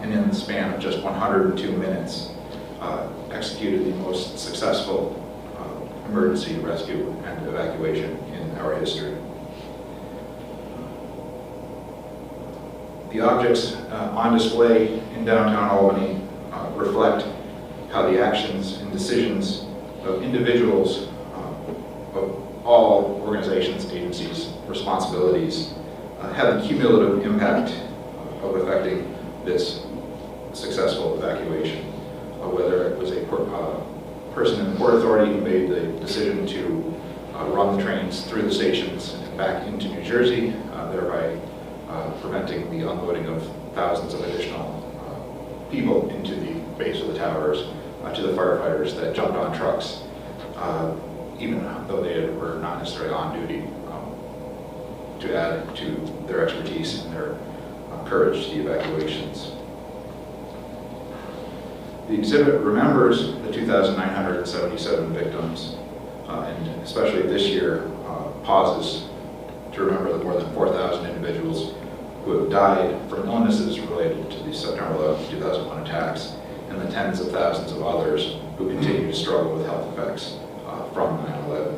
and in the span of just 102 minutes, executed the most successful emergency rescue and evacuation in our history. The objects on display in downtown Albany reflect how the actions and decisions of individuals of all organizations, agencies, responsibilities have a cumulative impact of affecting this successful evacuation. Whether it was a person in the Port Authority who made the decision to run the trains through the stations and back into New Jersey, thereby preventing the unloading of thousands of additional people into the base of the towers, to the firefighters that jumped on trucks, even though they were not necessarily on duty, to add to their expertise and their courage to the evacuations. The exhibit remembers the 2,977 victims, and especially this year pauses to remember the more than 4,000 individuals who have died from illnesses related to the September 11, 2001 attacks, and the tens of thousands of others who continue to struggle with health effects from 9/11.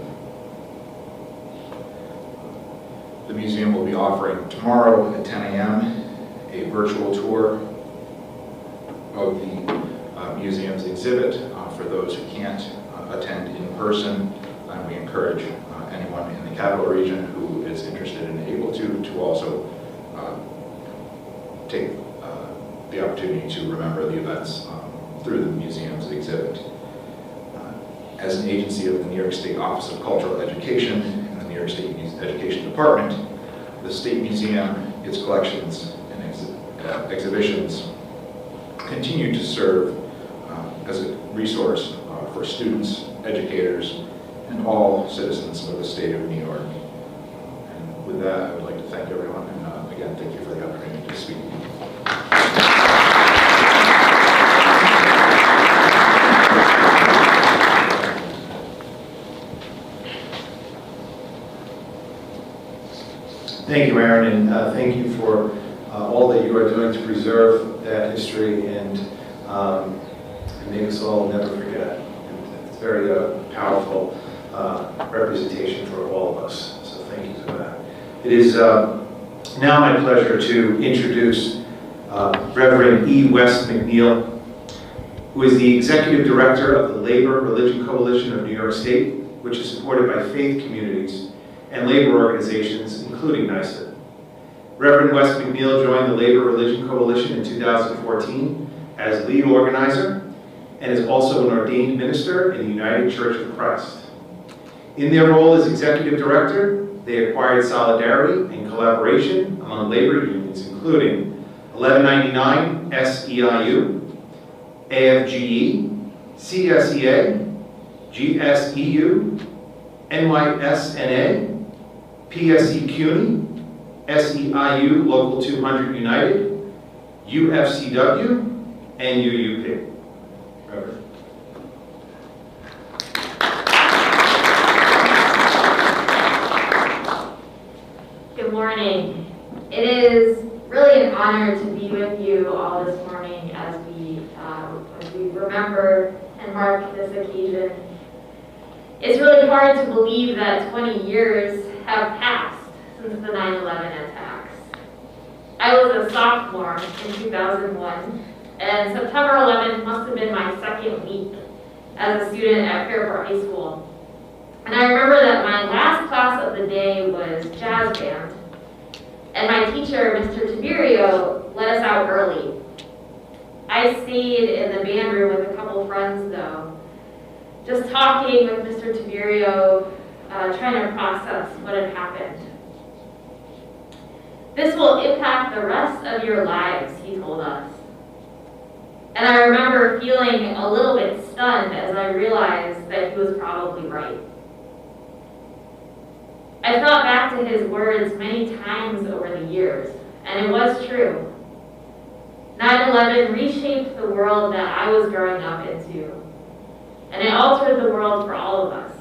The museum will be offering tomorrow at 10 a.m. a virtual tour of the museum's exhibit for those who can't attend in person, and we encourage anyone in the capital region who is interested and able to also take the opportunity to remember the events through the museum's exhibit. As an agency of the New York State Office of Cultural Education and the New York State Education Department, the State Museum, its collections and exhibitions continue to serve as a resource for students, educators, and all citizens of the state of New York. And with that, I would like to thank everyone, and again, thank you for the opportunity to speak. Thank you, Aaron, and thank you for all that you are doing to preserve that history and make us all never forget. And it's very powerful representation for all of us, so thank you for that. It is now my pleasure to introduce Reverend E. West McNeil, who is the Executive Director of the Labor Religion Coalition of New York State, which is supported by faith communities and labor organizations, including NYSUT. Reverend West McNeil joined the Labor Religion Coalition in 2014 as lead organizer and is also an ordained minister in the United Church of Christ. In their role as executive director, they acquired solidarity and collaboration among labor unions, including 1199 SEIU, AFGE, CSEA, GSEU, NYSNA, PSE CUNY, SEIU Local 200 United, UFCW, and UUP. Reverend. Good morning. It is really an honor to be with you all this morning as we remember and mark this occasion. It's really hard to believe that 20 years have passed since the 9/11 attacks. I was a sophomore in 2001, and September 11th must have been my second week as a student at Fairport High School. And I remember that my last class of the day was jazz band, and my teacher, Mr. Tiberio, let us out early. I stayed in the band room with a couple friends though, just talking with Mr. Tiberio, trying to process what had happened. This will impact the rest of your lives, he told us. And I remember feeling a little bit stunned as I realized that he was probably right. I thought back to his words many times over the years, and it was true. 9/11 reshaped the world that I was growing up into, and it altered the world for all of us.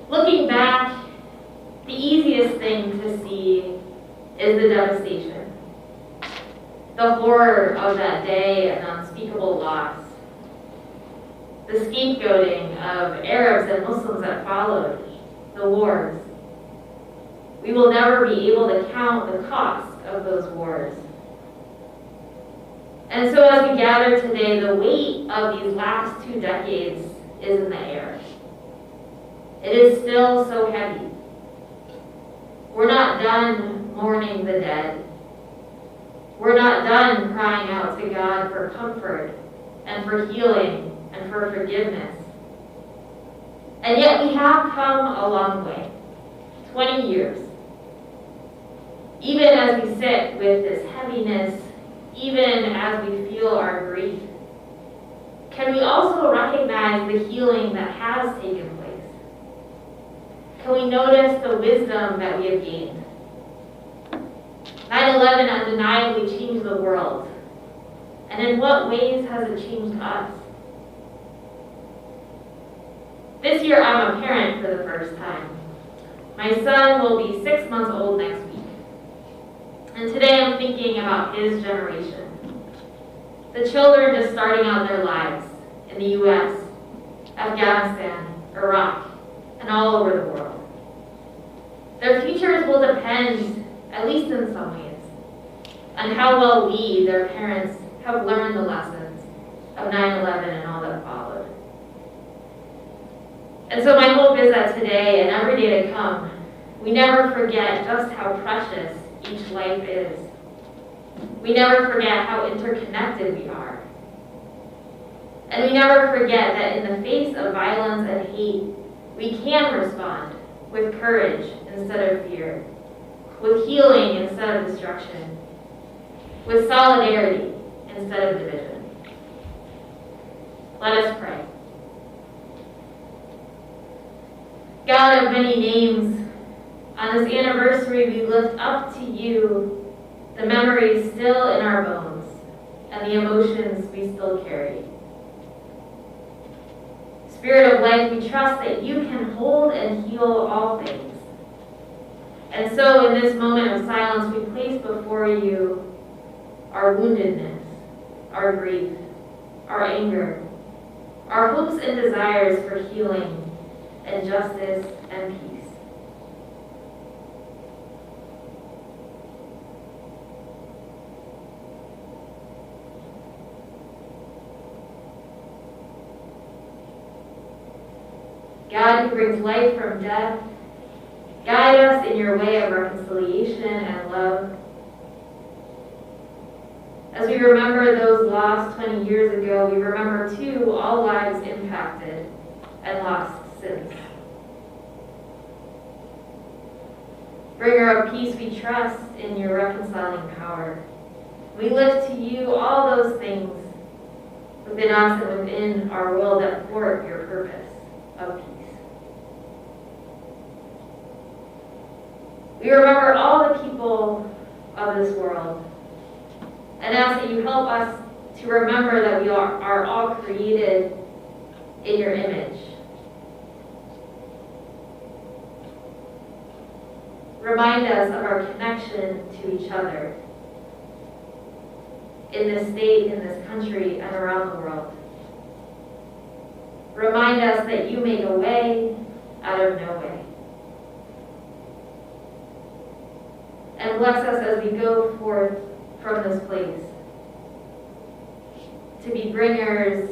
Looking back, the easiest thing to see is the devastation, the horror of that day and unspeakable loss, the scapegoating of Arabs and Muslims that followed, the wars. We will never be able to count the cost of those wars. And so as we gather today, the weight of these last 2 decades is in the air. It is still so heavy. We're not done mourning the dead. We're not done crying out to God for comfort and for healing and for forgiveness. And yet we have come a long way, 20 years. Even as we sit with this heaviness, even as we feel our grief, can we also recognize the healing that has taken place? Can we notice the wisdom that we have gained? 9/11 undeniably changed the world. And in what ways has it changed us? This year I'm a parent for the first time. My son will be 6 months old next week. And today I'm thinking about his generation. The children just starting out their lives in the US, Afghanistan, Iraq, and all over the world. Their futures will depend, at least in some ways, on how well we, their parents, have learned the lessons of 9/11 and all that followed. And so my hope is that today and every day to come, we never forget just how precious each life is. We never forget how interconnected we are. And we never forget that in the face of violence and hate, we can respond with courage instead of fear, with healing instead of destruction, with solidarity instead of division. Let us pray. God of many names, on this anniversary we lift up to you the memories still in our bones and the emotions we still carry. Spirit of life, we trust that you can hold and heal all things. And so in this moment of silence, we place before you our woundedness, our grief, our anger, our hopes and desires for healing and justice and peace. God, who brings life from death, guide us in your way of reconciliation and love. As we remember those lost 20 years ago, we remember too all lives impacted and lost since. Bringer of peace, we trust in your reconciling power. We lift to you all those things within us and within our will that thwart your purpose of peace. We remember all the people of this world and ask that you help us to remember that we are all created in your image. Remind us of our connection to each other in this state, in this country, and around the world. Remind us that you make a way out of no way. And bless us as we go forth from this place to be bringers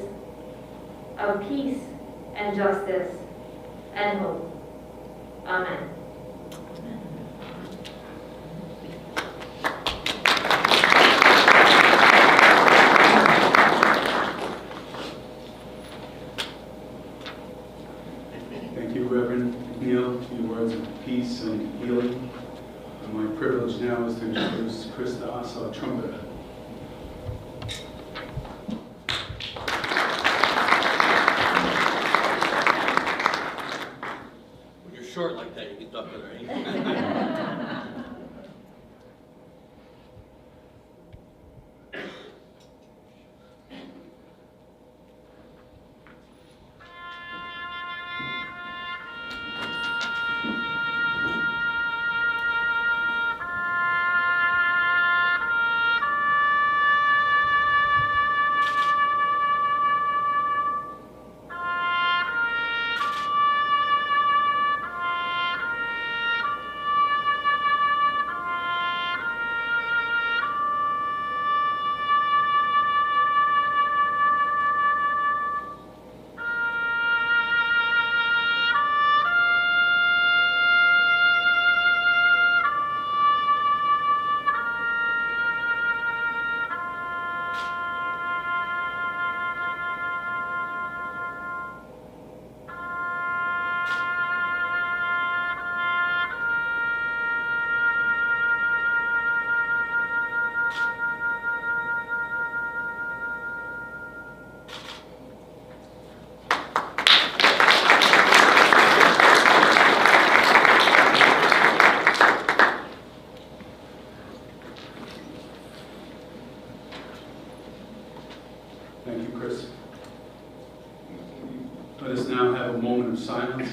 of peace and justice and hope. Amen. Thank you, Reverend Neil, for your words of peace and healing. And my privilege now is to introduce Chris Doss, our trumpeter. Thank you, Chris. Let us now have a moment of silence.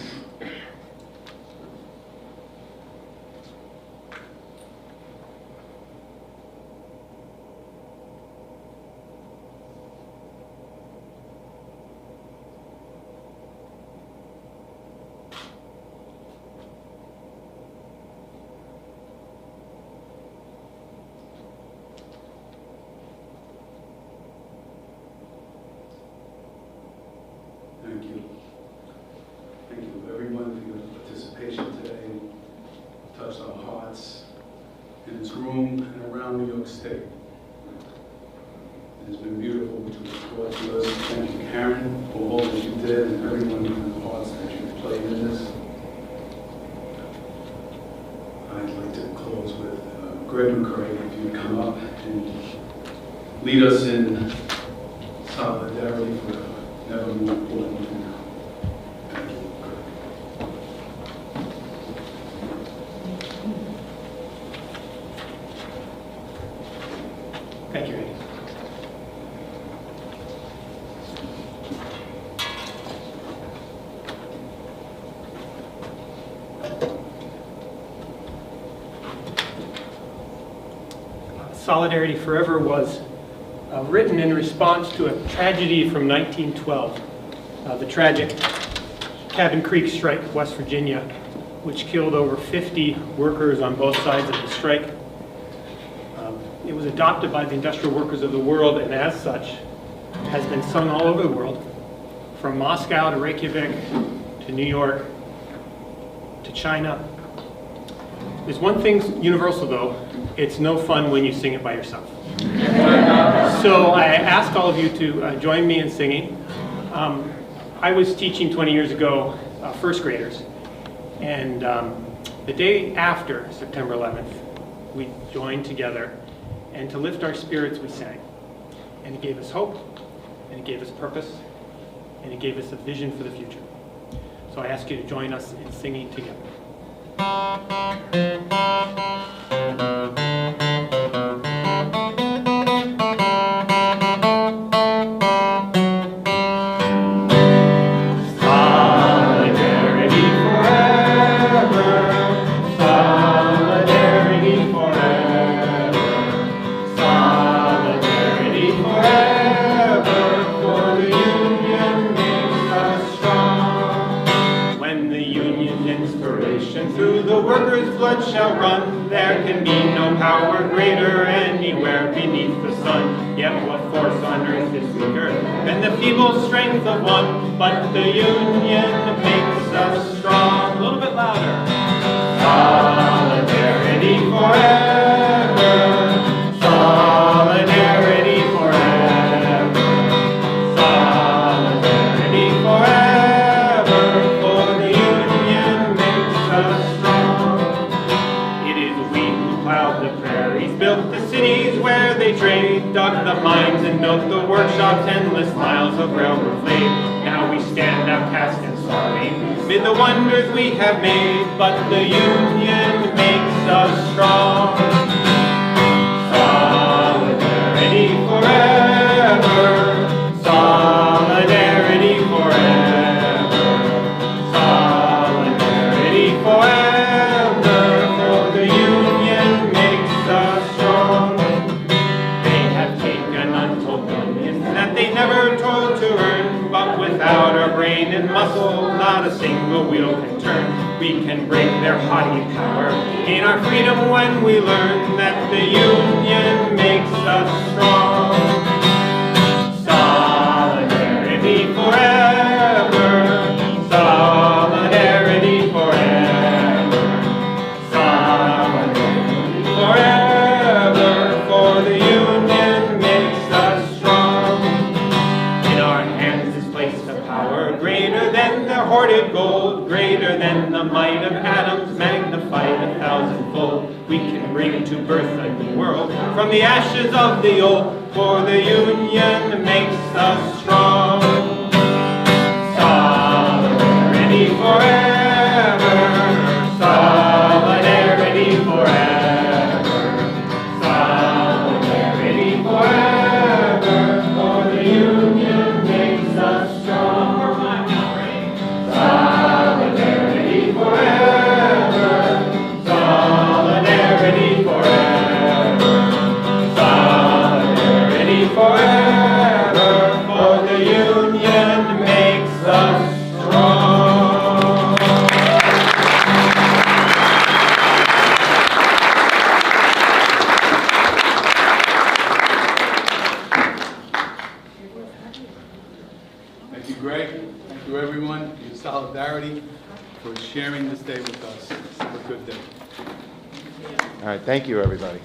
Thank you. Thank you, everyone, for your participation today. Touched our hearts in this room and around New York State. It's been beautiful to report to us. Thank you, Karen, for all that you did and everyone in the parts that you played in this. I'd like to close with Greg McCrae, if you would come up and lead us in solidarity for never more important than now. Thank you, Greg. Thank you, Eddie. Solidarity Forever was written in response to a tragedy from 1912, the tragic Cabin Creek strike, West Virginia, which killed over 50 workers on both sides of the strike. It was adopted by the industrial workers of the world, and as such, has been sung all over the world, from Moscow to Reykjavik to New York to China. There's one thing universal though, it's no fun when you sing it by yourself. So I ask all of you to join me in singing. I was teaching 20 years ago first graders, and the day after September 11th, we joined together, and to lift our spirits we sang. And it gave us hope, and it gave us purpose, and it gave us a vision for the future. So I ask you to join us in singing together. Shall run, there can be no power greater anywhere beneath the sun. Yet what force on earth is weaker than the feeble strength of one? But the union makes us strong. A little bit louder. Solidarity forever. Solidarity forever. Solidarity forever. For the union makes us strong. Plowed the prairies, built the cities where they trade, dug the mines and built the workshops, endless miles of railroad laid. Now we stand outcast and starving mid the wonders we have made, but the union makes us strong. Solidarity forever. Solidarity forever. Solidarity forever. For the union makes us strong. They have taken untold millions that they never toiled to earn, but without our brain and muscle, not a single wheel can turn. We can break their haughty power, gain our freedom when we learn that the union makes us strong. Solidarity forever. Solidarity forever. Solidarity forever. For the union makes us strong. In our hands is placed a power greater than the hoarded gold, greater than the might of atoms, magnified 1,000-fold. We can bring to birth a new world from the ashes of the old, for the union makes us strong. Solidarity forever. Solidarity forever. Solidarity forever. For the union everybody for sharing this day with us. Have a good day. All right, thank you, everybody.